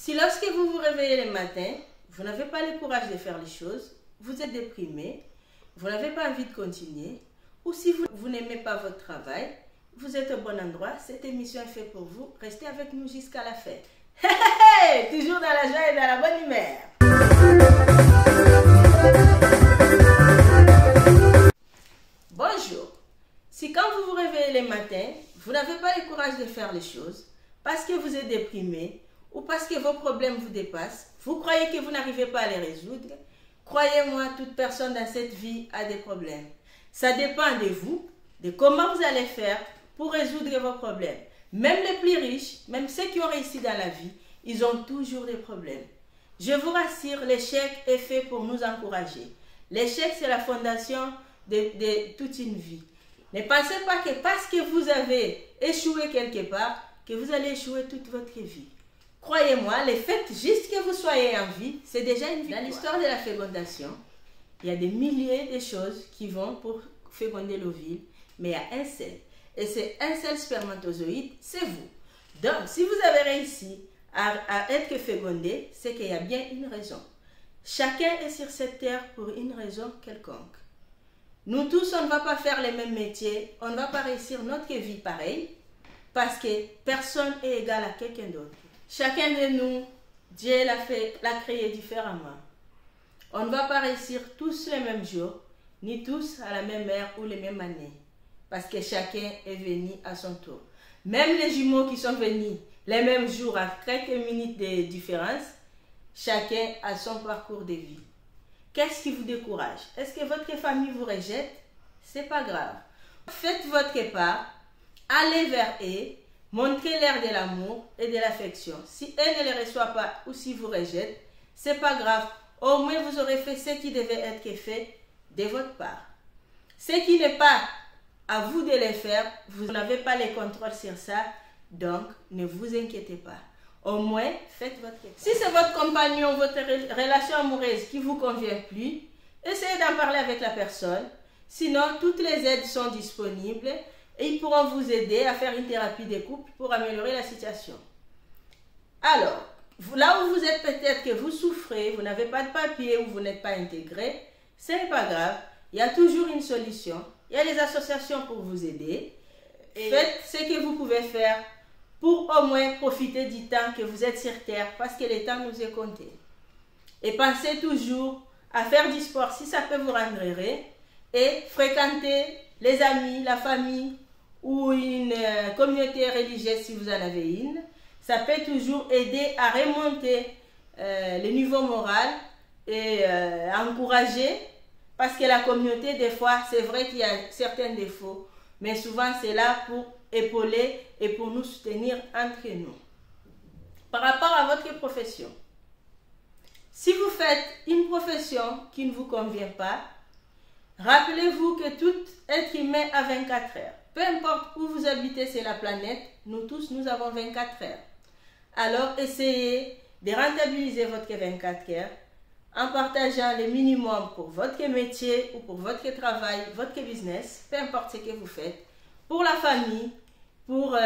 Si lorsque vous vous réveillez le matin, vous n'avez pas le courage de faire les choses, vous êtes déprimé, vous n'avez pas envie de continuer, ou si vous n'aimez pas votre travail, vous êtes au bon endroit, cette émission est faite pour vous. Restez avec nous jusqu'à la fin. Toujours dans la joie et dans la bonne humeur. Bonjour. Si quand vous vous réveillez le matin, vous n'avez pas le courage de faire les choses, parce que vous êtes déprimé, ou parce que vos problèmes vous dépassent, vous croyez que vous n'arrivez pas à les résoudre, croyez-moi, toute personne dans cette vie a des problèmes. Ça dépend de vous, de comment vous allez faire pour résoudre vos problèmes. Même les plus riches, même ceux qui ont réussi dans la vie, ils ont toujours des problèmes. Je vous rassure, l'échec est fait pour nous encourager. L'échec, c'est la fondation de toute une vie. Ne pensez pas que parce que vous avez échoué quelque part, que vous allez échouer toute votre vie. Croyez-moi, le fait juste que vous soyez en vie, c'est déjà une victoire. Dans l'histoire de la fécondation, il y a des milliers de choses qui vont pour féconder l'ovule, mais il y a un seul. Et c'est un seul spermatozoïde, c'est vous. Donc, si vous avez réussi à être fécondé, c'est qu'il y a bien une raison. Chacun est sur cette terre pour une raison quelconque. Nous tous, on ne va pas faire les mêmes métiers, on ne va pas réussir notre vie pareil, parce que personne n'est égal à quelqu'un d'autre. Chacun de nous, Dieu l'a créé différemment. On ne va pas réussir tous les mêmes jours, ni tous à la même heure ou les mêmes années. Parce que chacun est venu à son tour. Même les jumeaux qui sont venus les mêmes jours à quelques minutes de différence, chacun a son parcours de vie. Qu'est-ce qui vous décourage? Est-ce que votre famille vous rejette? C'est pas grave. Faites votre part, allez vers eux, montrez-leur de l'amour et de l'affection. Si eux ne les reçoivent pas ou si vous rejettent, c'est pas grave. Au moins vous aurez fait ce qui devait être fait de votre part. Ce qui n'est pas à vous de le faire, vous n'avez pas le contrôle sur ça, donc ne vous inquiétez pas. Au moins, faites votre part. Si c'est votre compagnon, votre relation amoureuse qui ne vous convient plus, essayez d'en parler avec la personne. Sinon, toutes les aides sont disponibles et ils pourront vous aider à faire une thérapie de couple pour améliorer la situation. Alors, là où vous êtes peut-être que vous souffrez, vous n'avez pas de papier ou vous n'êtes pas intégré, ce n'est pas grave, il y a toujours une solution. Il y a des associations pour vous aider. Faites ce que vous pouvez faire pour au moins profiter du temps que vous êtes sur terre parce que le temps nous est compté. Et pensez toujours à faire du sport si ça peut vous rendre heureux et fréquenter les amis, la famille ou une communauté religieuse si vous en avez une. Ça peut toujours aider à remonter le niveau moral et à encourager. Parce que la communauté, des fois, c'est vrai qu'il y a certains défauts, mais souvent c'est là pour épauler et pour nous soutenir entre nous. Par rapport à votre profession, si vous faites une profession qui ne vous convient pas, rappelez-vous que tout être humain a 24 heures. Peu importe où vous habitez sur la planète, nous tous, nous avons 24 heures. Alors, essayez de rentabiliser votre 24 heures en partageant le minimum pour votre métier ou pour votre travail, votre business, peu importe ce que vous faites, pour la famille, pour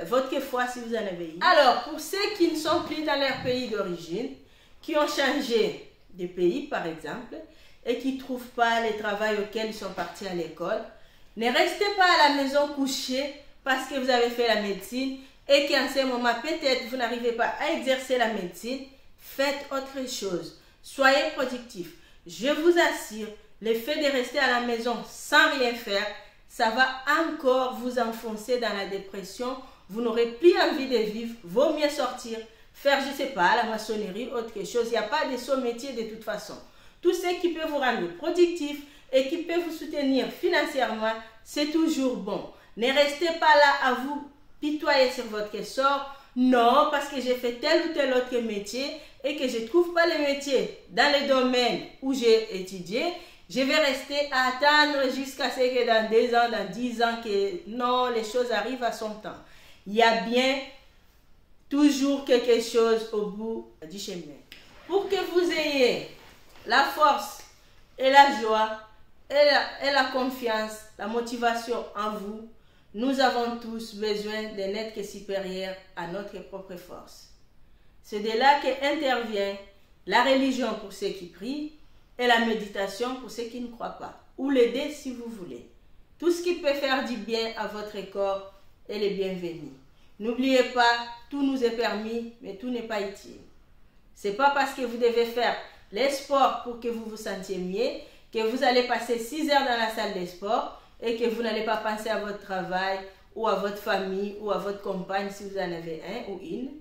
votre foi si vous en avez une. Alors, pour ceux qui ne sont plus dans leur pays d'origine, qui ont changé de pays par exemple, et qui ne trouvent pas le travail auquel ils sont partis à l'école, ne restez pas à la maison couché parce que vous avez fait la médecine et qu'en ce moment peut-être vous n'arrivez pas à exercer la médecine, faites autre chose. Soyez productifs. Je vous assure, le fait de rester à la maison sans rien faire, ça va encore vous enfoncer dans la dépression. Vous n'aurez plus envie de vivre. Vaut mieux sortir, faire, je ne sais pas, la maçonnerie, autre chose. Il n'y a pas de saut métier de toute façon. Tout ce qui peut vous rendre productif et qui peut vous soutenir financièrement, c'est toujours bon. Ne restez pas là à vous pitoyer sur votre sort. Non, parce que j'ai fait tel ou tel autre métier et que je ne trouve pas le métier dans le domaine où j'ai étudié, je vais rester à attendre jusqu'à ce que dans 2 ans, dans 10 ans, que non, les choses arrivent à son temps. Il y a bien toujours quelque chose au bout du chemin. Pour que vous ayez la force et la joie et la confiance, la motivation en vous, nous avons tous besoin d'un être supérieur à notre propre force. C'est de là qu'intervient la religion pour ceux qui prient et la méditation pour ceux qui ne croient pas. Ou les deux si vous voulez. Tout ce qui peut faire du bien à votre corps est le bienvenu. N'oubliez pas, tout nous est permis, mais tout n'est pas utile. Ce n'est pas parce que vous devez faire les sports pour que vous vous sentiez mieux, que vous allez passer 6 heures dans la salle de sport et que vous n'allez pas penser à votre travail ou à votre famille ou à votre compagne si vous en avez un ou une.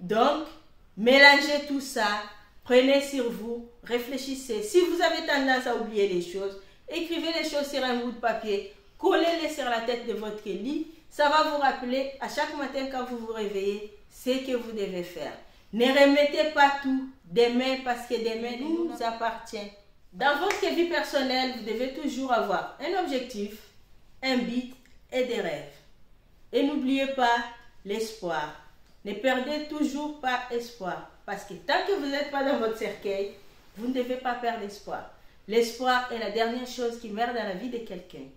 Donc, mélangez tout ça, prenez sur vous, réfléchissez. Si vous avez tendance à oublier les choses, écrivez les choses sur un bout de papier, collez-les sur la tête de votre lit. Ça va vous rappeler à chaque matin quand vous vous réveillez ce que vous devez faire. Ne remettez pas tout demain parce que demain nous appartient. Dans votre vie personnelle, vous devez toujours avoir un objectif, un but et des rêves. Et n'oubliez pas l'espoir. Ne perdez toujours pas espoir. Parce que tant que vous n'êtes pas dans votre cercueil, vous ne devez pas perdre espoir. L'espoir est la dernière chose qui meurt dans la vie de quelqu'un.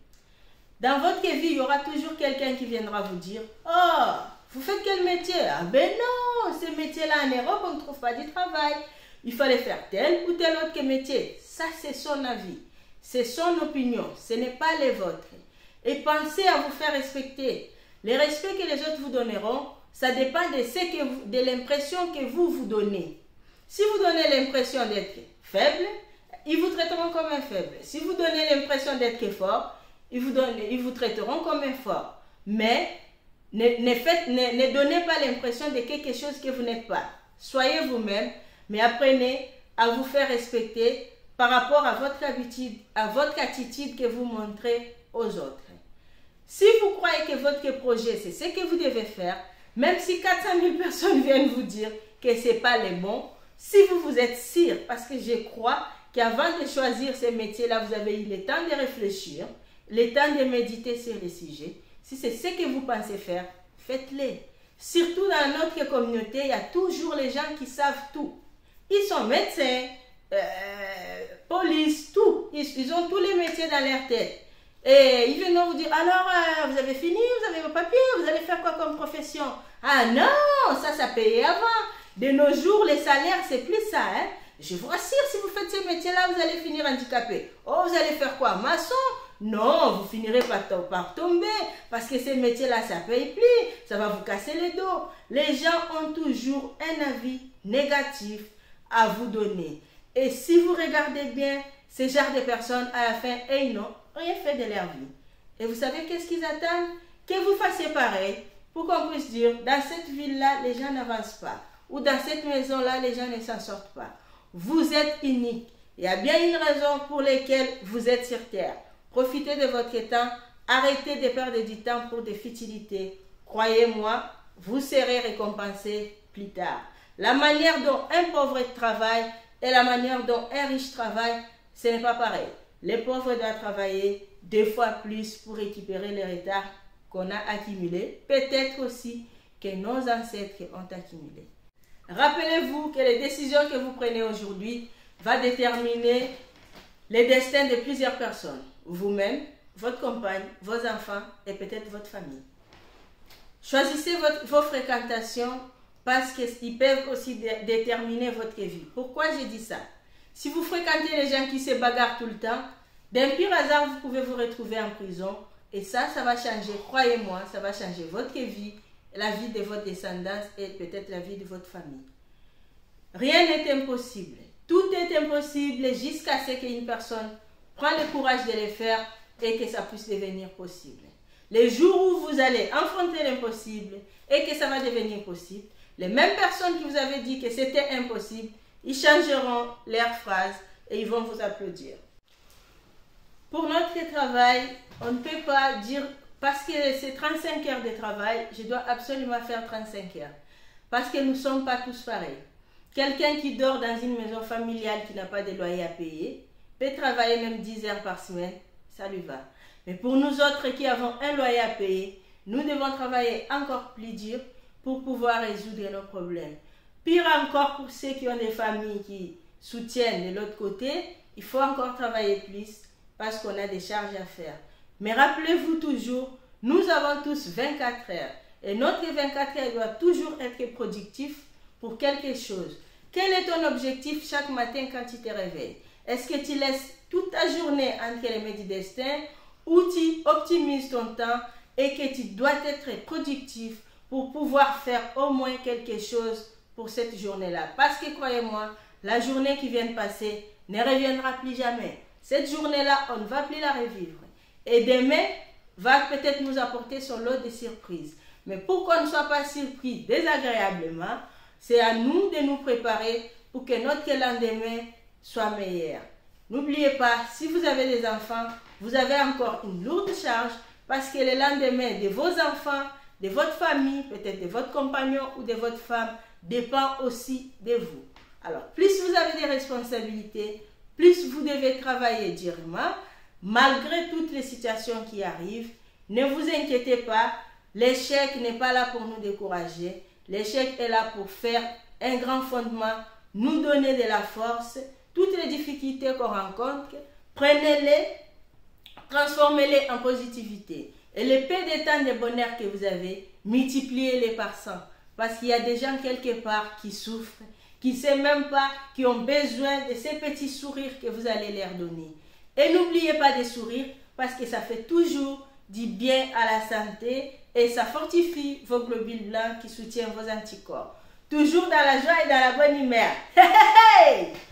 Dans votre vie, il y aura toujours quelqu'un qui viendra vous dire « Oh, vous faites quel métier? Ah ben non, ce métier-là en Europe, on ne trouve pas du travail. Il fallait faire tel ou tel autre métier. » Ça, c'est son avis. C'est son opinion. Ce n'est pas les vôtres. Et pensez à vous faire respecter. Le respect que les autres vous donneront, ça dépend de l'impression que vous vous donnez. Si vous donnez l'impression d'être faible, ils vous traiteront comme un faible. Si vous donnez l'impression d'être fort, ils vous traiteront comme un fort. Mais ne donnez pas l'impression de quelque chose que vous n'êtes pas. Soyez vous-même, mais apprenez à vous faire respecter par rapport à votre attitude que vous montrez aux autres. Si vous croyez que votre projet, c'est ce que vous devez faire, même si 400 000 personnes viennent vous dire que ce n'est pas le bon, si vous êtes sûr, parce que je crois qu'avant de choisir ce métier-là, vous avez eu le temps de réfléchir, le temps de méditer sur les sujets. Si c'est ce que vous pensez faire, faites-le. Surtout dans notre communauté, il y a toujours les gens qui savent tout. Ils sont médecins, police, tout. Ils ont tous les métiers dans leur tête. Et ils viennent vous dire, alors, vous avez fini, vous avez vos papiers, vous allez faire quoi comme profession? Ah non, ça payait avant. De nos jours, les salaires, c'est plus ça. Hein? Je vous rassure, si vous faites ce métier-là, vous allez finir handicapé. Oh, vous allez faire quoi? Maçon? Non, vous finirez par tomber. Parce que ces métiers-là, ça ne paye plus. Ça va vous casser le dos. Les gens ont toujours un avis négatif à vous donner. Et si vous regardez bien, ces genres de personnes, à la fin, ils n'ont rien fait de leur vie. Et vous savez qu'est-ce qu'ils attendent? Que vous fassiez pareil pour qu'on puisse dire, dans cette ville-là, les gens n'avancent pas. Ou dans cette maison-là, les gens ne s'en sortent pas. Vous êtes unique. Il y a bien une raison pour laquelle vous êtes sur Terre. Profitez de votre temps. Arrêtez de perdre du temps pour des futilités. Croyez-moi, vous serez récompensé plus tard. La manière dont un pauvre travaille et la manière dont un riche travaille, ce n'est pas pareil. Les pauvres doivent travailler 2 fois plus pour récupérer les retards qu'on a accumulés, peut-être aussi que nos ancêtres ont accumulés. Rappelez-vous que les décisions que vous prenez aujourd'hui vont déterminer le destin de plusieurs personnes. Vous-même, votre compagne, vos enfants et peut-être votre famille. Choisissez vos fréquentations parce qu'ils peuvent aussi déterminer votre vie. Pourquoi j'ai dit ça? Si vous fréquentez les gens qui se bagarrent tout le temps, d'un pire hasard, vous pouvez vous retrouver en prison. Et ça va changer, croyez-moi, ça va changer votre vie, la vie de votre descendance et peut-être la vie de votre famille. Rien n'est impossible. Tout est impossible jusqu'à ce qu'une personne prenne le courage de le faire et que ça puisse devenir possible. Les jours où vous allez affronter l'impossible et que ça va devenir possible, les mêmes personnes qui vous avaient dit que c'était impossible, ils changeront leurs phrases et ils vont vous applaudir. Pour notre travail, on ne peut pas dire, parce que c'est 35 heures de travail, je dois absolument faire 35 heures. Parce que nous ne sommes pas tous pareils. Quelqu'un qui dort dans une maison familiale qui n'a pas de loyer à payer peut travailler même 10 heures par semaine, ça lui va. Mais pour nous autres qui avons un loyer à payer, nous devons travailler encore plus dur pour pouvoir résoudre nos problèmes. Pire encore pour ceux qui ont des familles qui soutiennent de l'autre côté, il faut encore travailler plus parce qu'on a des charges à faire. Mais rappelez-vous toujours, nous avons tous 24 heures et notre 24 heures doit toujours être productif pour quelque chose. Quel est ton objectif chaque matin quand tu te réveilles? Est-ce que tu laisses toute ta journée entre les mains du destin ou tu optimises ton temps et que tu dois être productif pour pouvoir faire au moins quelque chose pour cette journée-là? Parce que croyez-moi, la journée qui vient de passer ne reviendra plus jamais. Cette journée-là, on ne va plus la revivre. Et demain va peut-être nous apporter son lot de surprises. Mais pour qu'on ne soit pas surpris désagréablement, c'est à nous de nous préparer pour que notre lendemain soit meilleur. N'oubliez pas, si vous avez des enfants, vous avez encore une lourde charge parce que le lendemain de vos enfants, de votre famille, peut-être de votre compagnon ou de votre femme, dépend aussi de vous. Alors, plus vous avez des responsabilités, plus vous devez travailler durement, malgré toutes les situations qui arrivent. Ne vous inquiétez pas, l'échec n'est pas là pour nous décourager. L'échec est là pour faire un grand fondement, nous donner de la force. Toutes les difficultés qu'on rencontre, prenez-les, transformez-les en positivité. Et le peu de temps de bonheur que vous avez, multipliez-les par 100. Parce qu'il y a des gens quelque part qui souffrent, qui ne savent même pas, qui ont besoin de ces petits sourires que vous allez leur donner. Et n'oubliez pas de sourire parce que ça fait toujours du bien à la santé et ça fortifie vos globules blancs qui soutiennent vos anticorps. Toujours dans la joie et dans la bonne humeur. Hey, hey, hey!